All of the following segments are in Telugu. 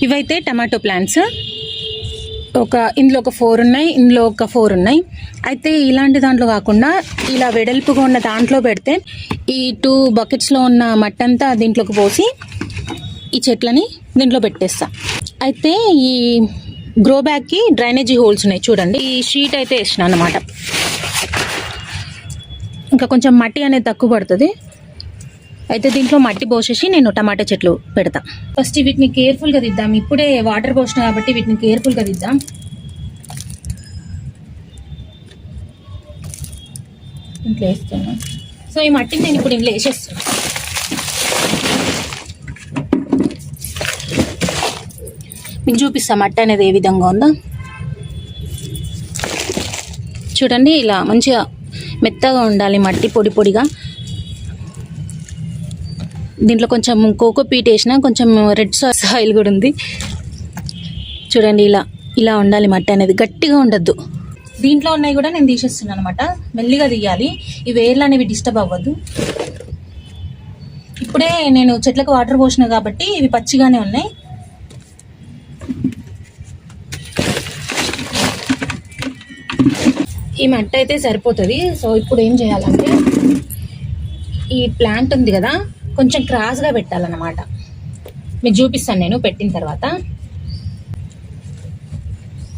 ఇవైతే టమాటో ప్లాంట్స్. ఇందులో ఒక 4 ఉన్నాయి, ఇందులో ఒక 4 ఉన్నాయి. అయితే ఇలాంటి దాంట్లో కాకుండా ఇలా వెడల్పుగా ఉన్న దాంట్లో పెడితే ఈ 2 బకెట్స్లో ఉన్న మట్టి అంతా దీంట్లోకి పోసి ఈ చెట్లని దీంట్లో పెట్టేస్తా. అయితే ఈ గ్రో బ్యాగ్కి డ్రైనేజీ హోల్స్ ఉన్నాయి చూడండి. ఈ షీట్ అయితే వేసిన అన్నమాట. ఇంకా కొంచెం మట్టి అనేది తక్కువ పడుతుంది. అయితే దీంట్లో మట్టి పోసేసి నేను టమాటా చెట్లు పెడతా. ఫస్ట్ వీటిని కేర్ఫుల్గా దిద్దాం. ఇప్పుడే వాటర్ పోసిన కాబట్టి వీటిని కేర్ఫుల్గా దిద్దాం. ఇంట్లో వేస్తాను. సో ఈ మట్టిని నేను ఇప్పుడు ఇంట్లో వేసేస్తాను. మీకు చూపిస్తా మట్టి అనేది ఏ విధంగా ఉందో. చూడండి, ఇలా మంచిగా మెత్తగా ఉండాలి మట్టి, పొడి పొడిగా. దీంట్లో కొంచెం కోకో పీట్ వేసిన, కొంచెం రెడ్ సాయిల్ కూడా ఉంది. చూడండి, ఇలా ఉండాలి మట్టి అనేది, గట్టిగా ఉండద్దు. దీంట్లో ఉన్నాయి కూడా నేను తీసేస్తున్నాను అనమాట. మెల్లిగా తీయాలి, ఈ వేర్లు అనేవి డిస్టర్బ్ అవ్వద్దు. ఇప్పుడే నేను చెట్లకు వాటర్ పోసిన కాబట్టి ఇవి పచ్చిగానే ఉన్నాయి. ఈ మట్టి అయితే సరిపోతుంది. సో ఇప్పుడు ఏం చేయాలంటే ఈ ప్లాంట్ ఉంది కదా, కొంచెం క్రాస్గా పెట్టాలన్నమాట. మీకు చూపిస్తాను నేను పెట్టిన తర్వాత.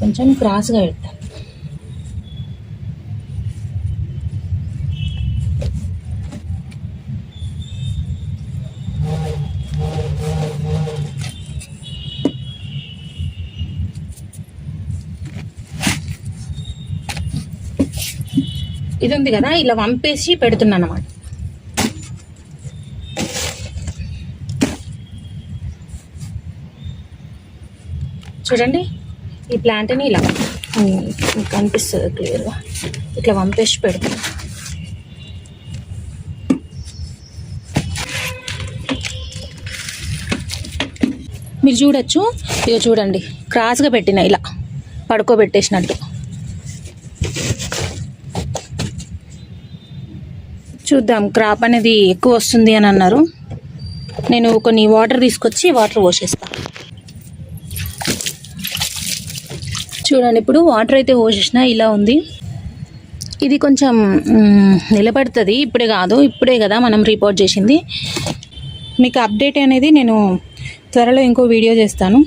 కొంచెం క్రాస్గా పెట్టాలి. ఇది ఉంది కదా, ఇలా వంపేసి పెడుతున్నాను అన్నమాట. చూడండి, ఈ ప్లాంట్ని ఇలా కనిపిస్తుంది క్లియర్గా, ఇట్లా వంపేసి పెడుతుంది. మీరు చూడొచ్చు, ఇక చూడండి క్రాస్గా పెట్టిన, ఇలా పడుకోబెట్టేసినట్టు. చూద్దాం, క్రాప్ అనేది ఎక్కువ వస్తుంది అని అన్నారు. నేను కొన్ని వాటర్ తీసుకొచ్చి వాటర్ పోసేస్తాను. చూడండి, ఇప్పుడు వాటర్ అయితే పోసేసిన, ఇలా ఉంది. ఇది కొంచెం నిలబడుతుంది, ఇప్పుడే కాదు, ఇప్పుడే కదా మనం రిపోర్ట్ చేసింది. మీకు అప్డేట్ అనేది నేను త్వరలో ఇంకో వీడియో చేస్తాను.